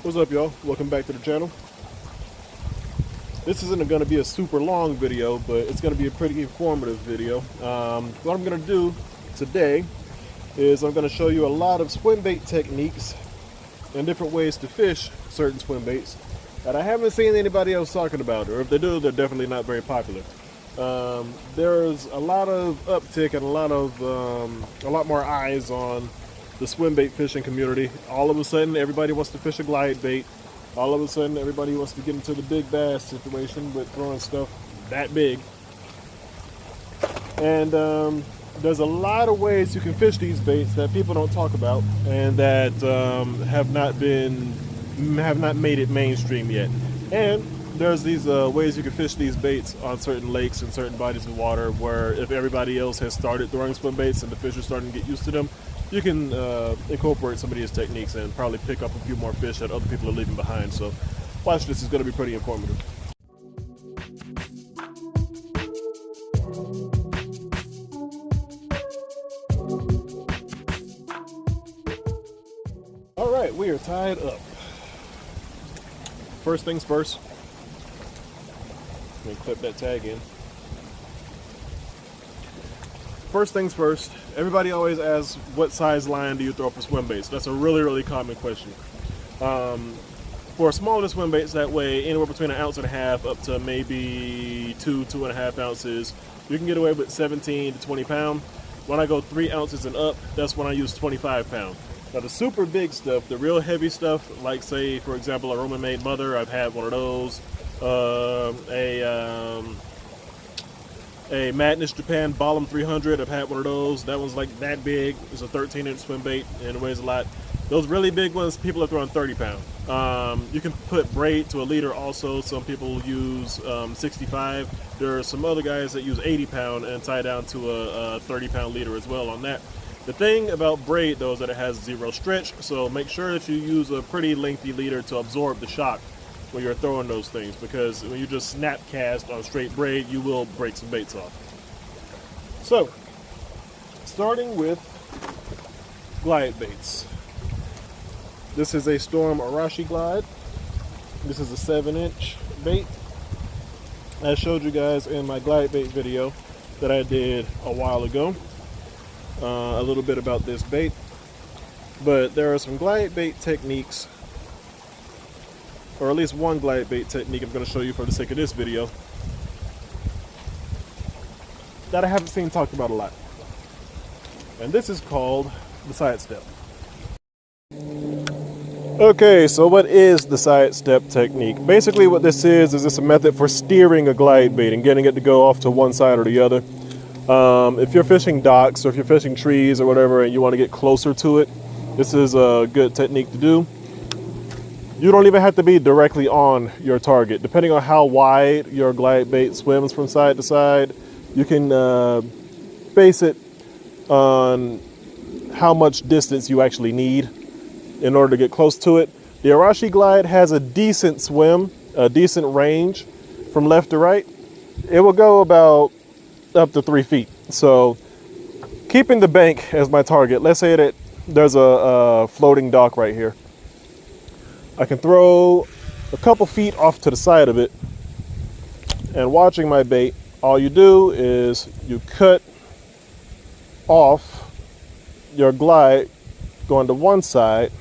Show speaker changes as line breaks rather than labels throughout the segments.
What's up, y'all? Welcome back to the channel. This isn't going to be a super long video, but it's going to be a pretty informative video. What I'm going to do today is I'm going to show you a lot of swim bait techniques and different ways to fish certain swim baits that I haven't seen anybody else talking about, or if they do, they're definitely not very popular. There's a lot of uptick and a lot more eyes on the swim bait fishing community. All of a sudden, everybody wants to fish a glide bait. All of a sudden, everybody wants to get into the big bass situation with throwing stuff that big. And there's a lot of ways you can fish these baits that people don't talk about and that have not made it mainstream yet. And there's these ways you can fish these baits on certain lakes and certain bodies of water where if everybody else has started throwing swim baits and the fish are starting to get used to them, you can incorporate some of these techniques and probably pick up a few more fish that other people are leaving behind. So watch this, it's going to be pretty informative. All right, we are tied up. First things first, let me clip that tag in. First things first, everybody always asks, what size line do you throw for swim baits? That's a really common question. For smaller swim baits that weigh anywhere between 1.5 ounces up to maybe 2.5 ounces, you can get away with 17 to 20 pound. When I go 3 ounces and up, that's when I use 25 pound. Now the super big stuff, the real heavy stuff, like say for example a Roman made mother, I've had one of those. A Madness Japan Ballum 300, I've had one of those. That one's like that big. It's a 13-inch swim bait and it weighs a lot. Those really big ones, people are throwing 30 pound. You can put braid to a leader also. Some people use 65. There are some other guys that use 80 pound and tie down to a 30 pound leader as well on that. The thing about braid though is that it has zero stretch, so make sure that you use a pretty lengthy leader to absorb the shock when you're throwing those things, because when you just snap cast on straight braid, you will break some baits off. So, starting with glide baits. This is a Storm Arashi glide. This is a 7-inch bait. I showed you guys in my glide bait video that I did a while ago a little bit about this bait, but there are some glide bait techniques, or at least one glide bait technique I'm going to show you for the sake of this video, that I haven't seen talked about a lot. And this is called the sidestep. Okay, so what is the sidestep technique? Basically what this is this a method for steering a glide bait and getting it to go off to one side or the other. If you're fishing docks or if you're fishing trees or whatever and you want to get closer to it, this is a good technique to do. You don't even have to be directly on your target. Depending on how wide your glide bait swims from side to side, you can base it on how much distance you actually need in order to get close to it. The Arashi glide has a decent swim, a decent range from left to right. It will go about up to 3 feet. So keeping the bank as my target, let's say that there's a floating dock right here. I can throw a couple feet off to the side of it, and watching my bait, all you do is you cut off your glide going to one side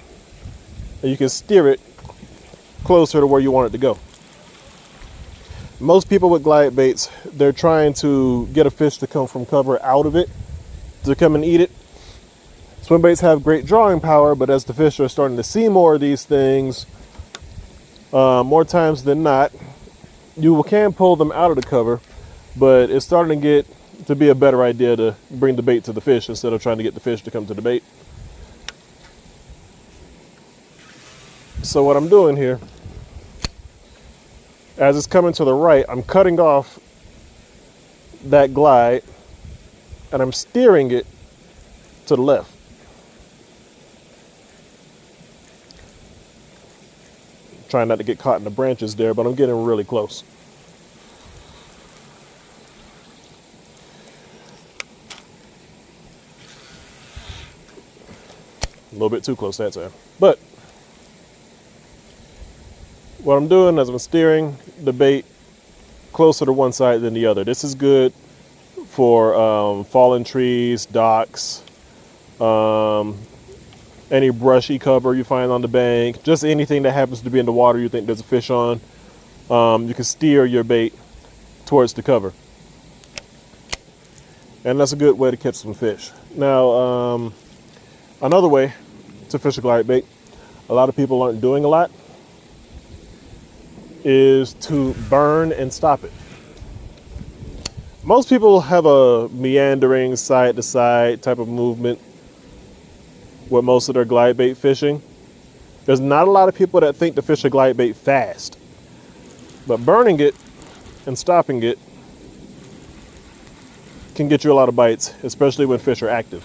and you can steer it closer to where you want it to go. Most people with glide baits, they're trying to get a fish to come from cover out of it to come and eat it. Swim baits have great drawing power, but as the fish are starting to see more of these things, more times than not, you can pull them out of the cover, but it's starting to get to be a better idea to bring the bait to the fish instead of trying to get the fish to come to the bait. So what I'm doing here, as it's coming to the right, I'm cutting off that glide and I'm steering it to the left. Trying not to get caught in the branches there, but I'm getting really close. A little bit too close that time. But What I'm doing is I'm steering the bait closer to one side than the other. This is good for fallen trees, docks, any brushy cover you find on the bank, just anything that happens to be in the water you think there's a fish on. You can steer your bait towards the cover. And that's a good way to catch some fish. Now, another way to fish a glide bait, a lot of people aren't doing a lot, is to burn and stop it. Most people have a meandering side to side type of movement with most of their glide bait fishing. There's not a lot of people that think to fish a glide bait fast, but burning it and stopping it can get you a lot of bites, especially when fish are active.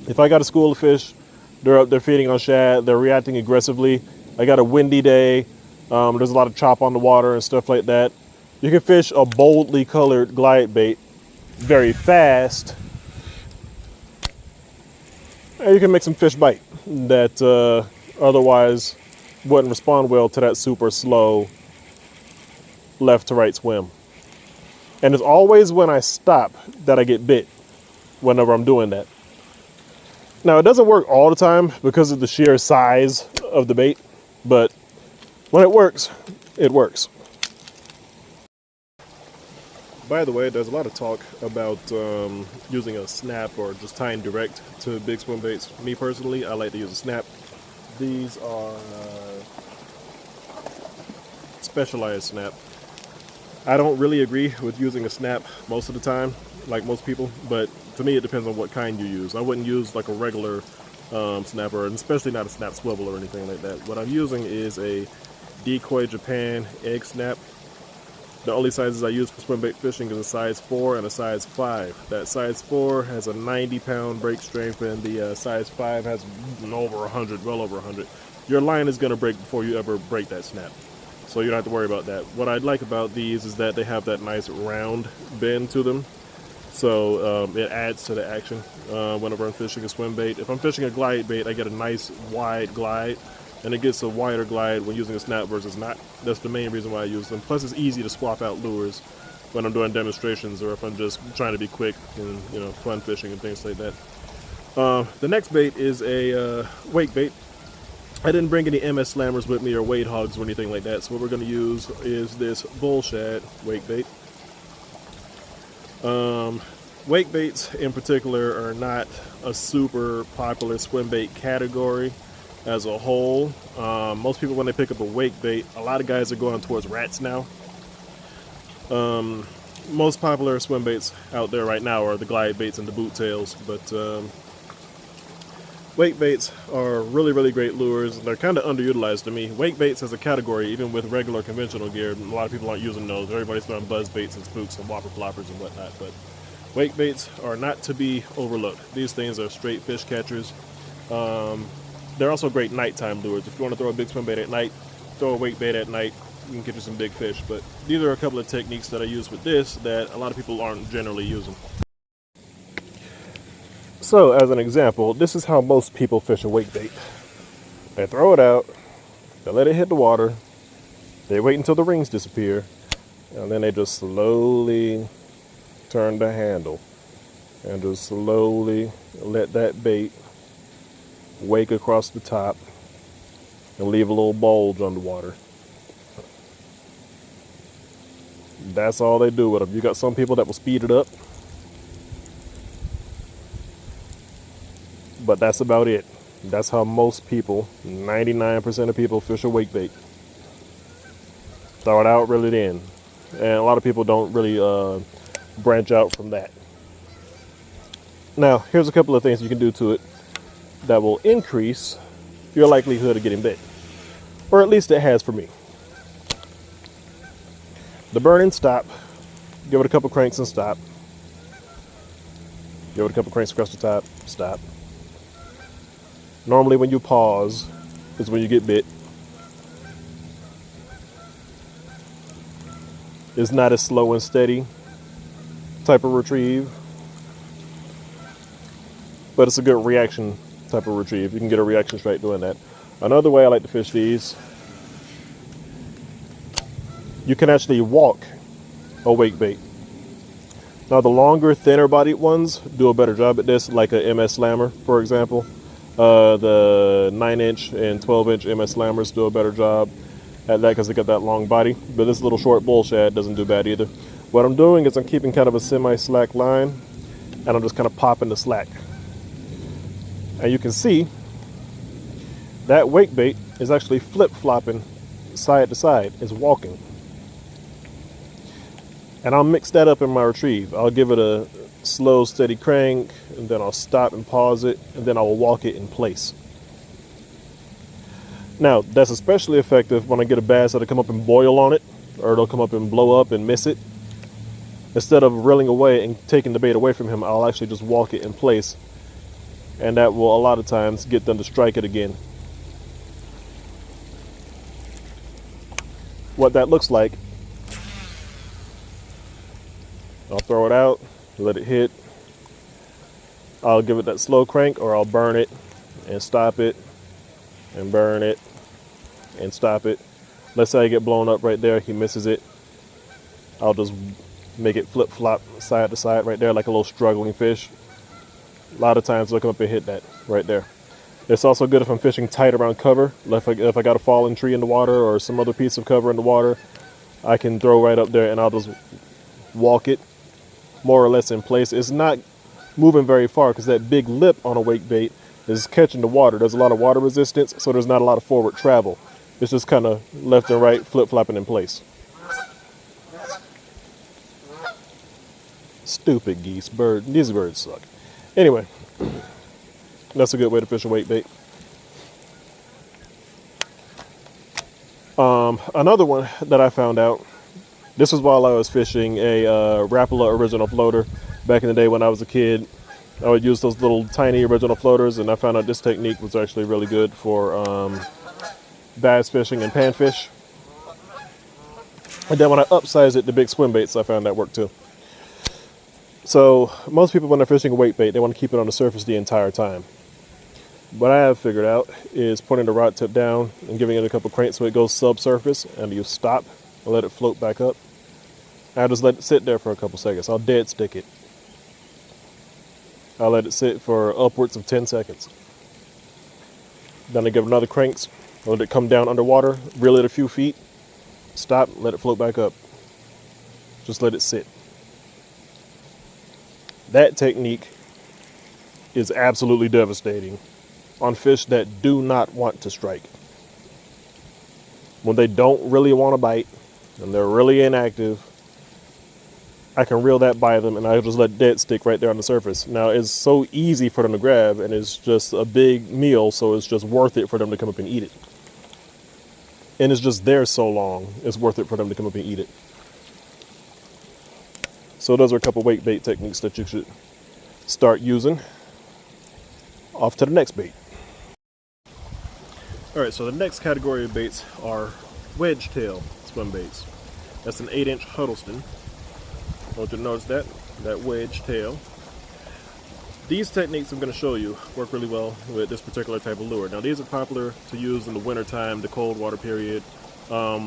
If I got a school of fish, they're up there feeding on shad, they're reacting aggressively. I got a windy day, there's a lot of chop on the water and stuff like that. You can fish a boldly colored glide bait very fast, and you can make some fish bite that otherwise wouldn't respond well to that super slow left to right swim. And it's always when I stop that I get bit whenever I'm doing that. Now, it doesn't work all the time because of the sheer size of the bait, but when it works, it works. By the way, there's a lot of talk about using a snap or just tying direct to big swim baits. Me personally, I like to use a snap. These are specialized snap. I don't really agree with using a snap most of the time, like most people, but to me it depends on what kind you use. I wouldn't use like a regular snapper, and especially not a snap swivel or anything like that. What I'm using is a Decoy Japan egg snap. The only sizes I use for swim bait fishing is a size 4 and a size 5. That size 4 has a 90-pound break strength, and the size 5 has over 100, well over 100. Your line is going to break before you ever break that snap, so you don't have to worry about that. What I like about these is that they have that nice round bend to them, so it adds to the action whenever I'm fishing a swim bait. If I'm fishing a glide bait, I get a nice wide glide, and it gets a wider glide when using a snap versus not. That's the main reason why I use them. Plus, it's easy to swap out lures when I'm doing demonstrations or if I'm just trying to be quick and fun fishing and things like that. The next bait is a wake bait. I didn't bring any MS Slammers with me or wade hogs or anything like that, so what we're going to use is this bull shad wake bait. Wake baits in particular are not a super popular swim bait category as a whole. Most people, when they pick up a wake bait, a lot of guys are going towards rats now. Most popular swim baits out there right now are the glide baits and the boot tails, but wake baits are really, really great lures. They're kind of underutilized to me. Wake baits as a category, even with regular conventional gear, a lot of people aren't using those. Everybody's throwing buzz baits and spooks and whopper floppers and whatnot, but wake baits are not to be overlooked. These things are straight fish catchers. They're also great nighttime lures. If you want to throw a big swim bait at night, throw a wake bait at night, you can get you some big fish. But these are a couple of techniques that I use with this that a lot of people aren't generally using. So, as an example, this is how most people fish a wake bait. They throw it out, they let it hit the water, they wait until the rings disappear, and then they just slowly turn the handle and just slowly let that bait wake across the top and leave a little bulge on the water. That's all they do with them. You got some people that will speed it up, but that's about it. That's how most people, 99% of people, fish a wake bait. Throw it out, reel it in. And a lot of people don't really branch out from that. Now, here's a couple of things you can do to it that will increase your likelihood of getting bit. Or at least it has for me. The burn and stop. Give it a couple cranks and stop. Give it a couple cranks across the top, stop. Normally when you pause is when you get bit. It's not as slow and steady type of retrieve, but it's a good reaction type of retrieve. You can get a reaction straight doing that. Another way I like to fish these you can actually walk a wake bait. Now the longer, thinner bodied ones do a better job at this, like a MS Slammer, for example. The 9-inch and 12-inch MS Slammers do a better job at that because they got that long body. But this little short bull shad doesn't do bad either. What I'm doing is I'm keeping kind of a semi-slack line, and I'm just kind of popping the slack. And you can see that wake bait is actually flip-flopping side to side, it's walking. And I'll mix that up in my retrieve. I'll give it a slow, steady crank, and then I'll stop and pause it, and then I will walk it in place. Now, that's especially effective when I get a bass that'll come up and boil on it, or it'll come up and blow up and miss it. Instead of reeling away and taking the bait away from him, I'll actually just walk it in place. And that will, a lot of times, get them to strike it again. What that looks like, I'll throw it out, let it hit. I'll give it that slow crank, or I'll burn it and stop it and burn it and stop it. Let's say I get blown up right there, he misses it. I'll just make it flip flop side to side right there like a little struggling fish. A lot of times they'll come up and hit that right there. It's also good if I'm fishing tight around cover. If I got a fallen tree in the water or some other piece of cover in the water, I can throw right up there and I'll just walk it more or less in place. It's not moving very far because that big lip on a wake bait is catching the water. There's a lot of water resistance, so there's not a lot of forward travel. It's just kind of left and right flip-flopping in place. Stupid geese. These birds suck. Anyway, that's a good way to fish a wake bait. Another one that I found out, this was while I was fishing a Rapala original floater. Back in the day when I was a kid, I would use those little tiny original floaters, and I found out this technique was actually really good for bass fishing and panfish. And then when I upsized it to big swim baits, I found that worked too. So most people, when they're fishing a wake bait, they want to keep it on the surface the entire time. What I have figured out is putting the rod tip down and giving it a couple cranks so it goes subsurface, and you stop and let it float back up. I'll just let it sit there for a couple seconds. I'll dead stick it. I'll let it sit for upwards of 10 seconds. Then I give it another cranks, let it come down underwater, reel it a few feet, stop, let it float back up. Just let it sit. That technique is absolutely devastating on fish that do not want to strike. When they don't really want to bite and they're really inactive, I can reel that by them and I just let dead stick right there on the surface. Now it's so easy for them to grab and it's just a big meal, so it's just worth it for them to come up and eat it. And it's just there so long, it's worth it for them to come up and eat it. So those are a couple wake bait techniques that you should start using. Off to the next bait. All right, so the next category of baits are wedge tail swim baits. That's an 8-inch Huddleston. I want you to notice that wedge tail. These techniques I'm going to show you work really well with this particular type of lure. Now these are popular to use in the winter time, the cold water period,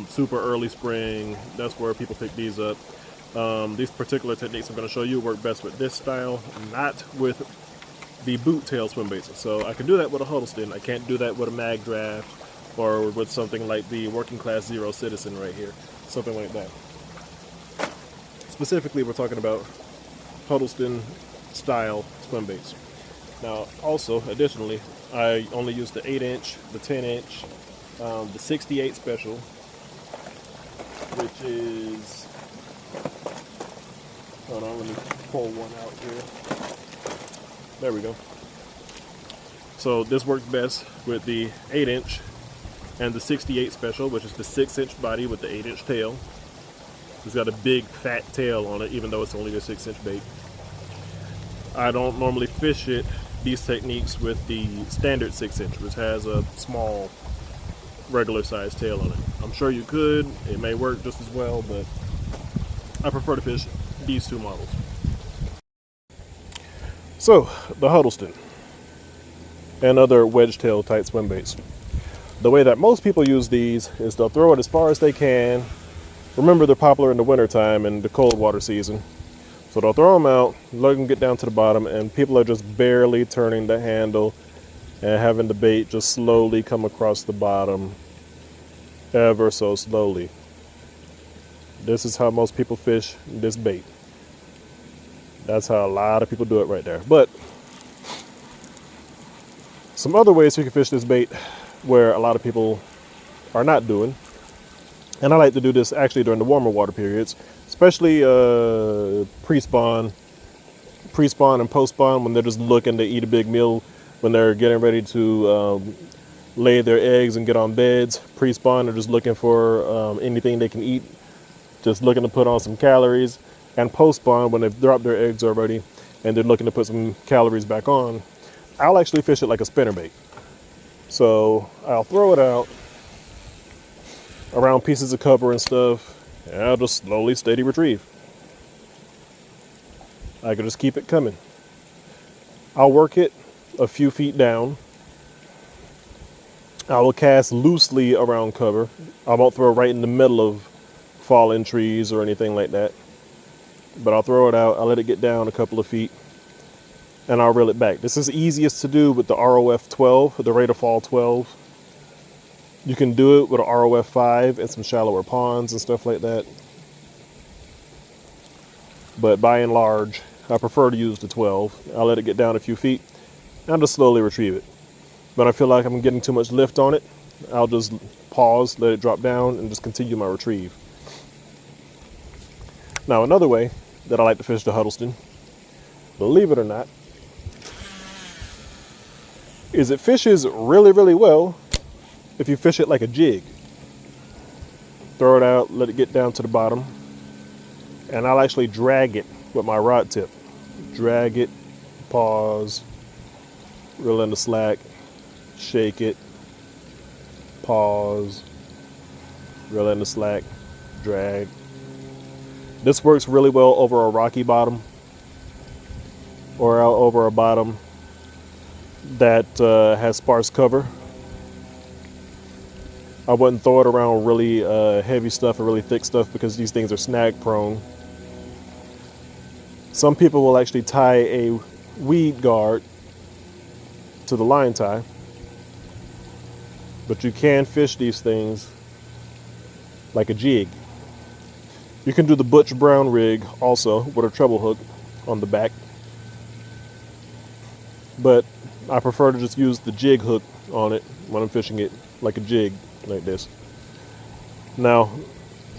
super early spring. That's where people pick these up. These particular techniques I'm going to show you work best with this style, not with the boot tail swim baits. So I can do that with a Huddleston. I can't do that with a mag draft or with something like the Working Class Zero Citizen right here, something like that. Specifically, we're talking about Huddleston style swim baits. Now, also, additionally, I only use the 8-inch, the 10-inch, the 68 special, which is, hold on, let me pull one out here. There we go. So this works best with the 8-inch and the 68 special, which is the 6-inch body with the 8-inch tail. It's got a big fat tail on it, even though it's only a 6-inch bait. I don't normally fish these techniques with the standard 6-inch, which has a small, regular sized tail on it. I'm sure you could, it may work just as well, but I prefer to fish these two models. So, the Huddleston and other wedge tail type swim baits. The way that most people use these is they'll throw it as far as they can Remember, they're popular in the wintertime and the cold water season. So they'll throw them out, let them get down to the bottom, and people are just barely turning the handle and having the bait just slowly come across the bottom, ever so slowly. This is how most people fish this bait. That's how a lot of people do it right there. But some other ways you can fish this bait where a lot of people are not doing, and I like to do this actually during the warmer water periods, especially pre-spawn and post-spawn, when they're just looking to eat a big meal, when they're getting ready to lay their eggs and get on beds. Pre-spawn, they're just looking for anything they can eat, just looking to put on some calories. And post-spawn, when they've dropped their eggs already and they're looking to put some calories back on, I'll actually fish it like a spinnerbait. So I'll throw it out around pieces of cover and stuff, and I'll just slowly, steady retrieve. I can just keep it coming. I'll work it a few feet down. I will cast loosely around cover. I won't throw right in the middle of fallen trees or anything like that. But I'll throw it out, I'll let it get down a couple of feet, and I'll reel it back. This is easiest to do with the ROF 12, the rate of fall 12. You can do it with an ROF 5 and some shallower ponds and stuff like that. But by and large, I prefer to use the 12. I'll let it get down a few feet, and I'll just slowly retrieve it. When I feel like I'm getting too much lift on it, I'll just pause, let it drop down, and just continue my retrieve. Now, another way that I like to fish the Huddleston, believe it or not, is it fishes really, really well if you fish it like a jig. Throw it out, let it get down to the bottom, and I'll actually drag it with my rod tip. Drag it, pause, reel in the slack, shake it, pause, reel in the slack, drag. This works really well over a rocky bottom or out over a bottom that has sparse cover. I wouldn't throw it around really heavy stuff or really thick stuff because these things are snag prone. Some people will actually tie a weed guard to the line tie, but you can fish these things like a jig. You can do the Butch Brown rig also with a treble hook on the back, but I prefer to just use the jig hook on it when I'm fishing it like a jig, like this. Now,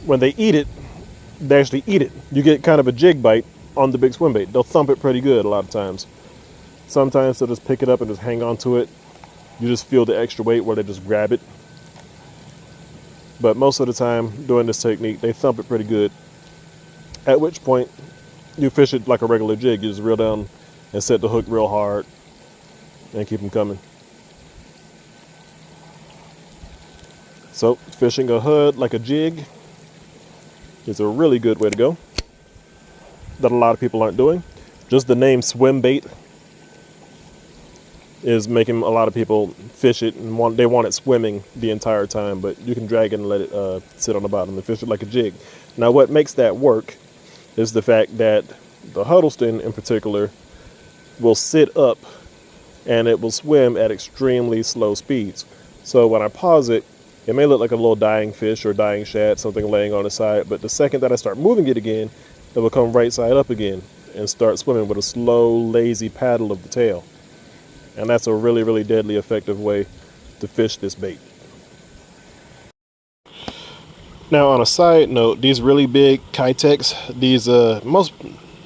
when they eat it, they actually eat it. You get kind of a jig bite on the big swim bait. They'll thump it pretty good a lot of times. Sometimes they'll just pick it up and just hang on to it. You just feel the extra weight where they just grab it. But most of the time, doing this technique, they thump it pretty good. At which point, you fish it like a regular jig. You just reel down and set the hook real hard and keep them coming. So, fishing a Hud like a jig is a really good way to go that a lot of people aren't doing. Just the name SWIMBAIT is making a lot of people fish it and they want it swimming the entire time, but you can drag it and let it sit on the bottom and fish it like a jig. Now, what makes that work is the fact that the Huddleston in particular will sit up and it will swim at extremely slow speeds. So when I pause it, it may look like a little dying fish or dying shad, something laying on its side, but the second that I start moving it again, it will come right side up again and start swimming with a slow, lazy paddle of the tail. And that's a really, really deadly effective way to fish this bait. Now, on a side note, these really big Kitex, these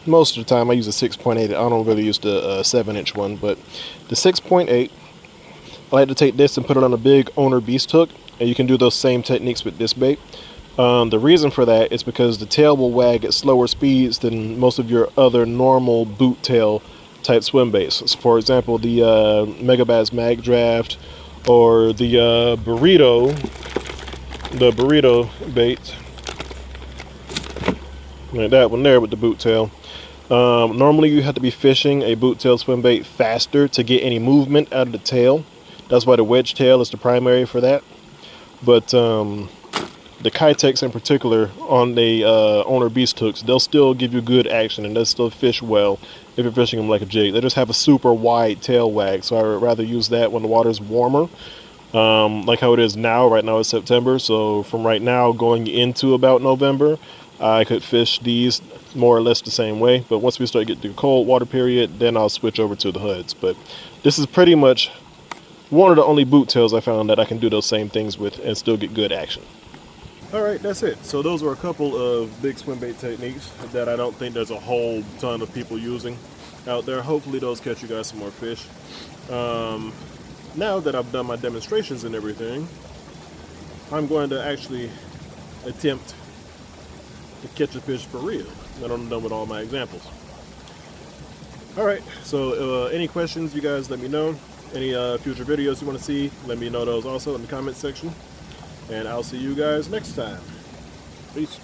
most of the time I use a 6.8. I don't really use the 7-inch one, but the 6.8, I like to take this and put it on a big owner beast hook, and you can do those same techniques with this bait. The reason for that is because the tail will wag at slower speeds than most of your other normal boot tail type swim baits. For example, the Megabass Mag Draft or the burrito bait, like that one there with the boot tail. Normally you have to be fishing a boot tail swim bait faster to get any movement out of the tail. That's why the wedge tail is the primary for that. But the Kitex in particular on the owner beast hooks, they'll still give you good action and they'll still fish well if you're fishing them like a jig. They just have a super wide tail wag, so I would rather use that when the water's warmer, like how it is now. Right now it's September, so from right now going into about November, I could fish these more or less the same way. But once we start getting to the cold water period, then I'll switch over to the hoods. But this is pretty much one of the only boot tails I found that I can do those same things with and still get good action. All right, that's it. So those are a couple of big swim bait techniques that I don't think there's a whole ton of people using out there. Hopefully those catch you guys some more fish. Now that I've done my demonstrations and everything, I'm going to actually attempt to catch a fish for real when I'm done with all my examples. All right, so any questions, you guys let me know. Any future videos you want to see, let me know those also in the comment section. And I'll see you guys next time. Peace.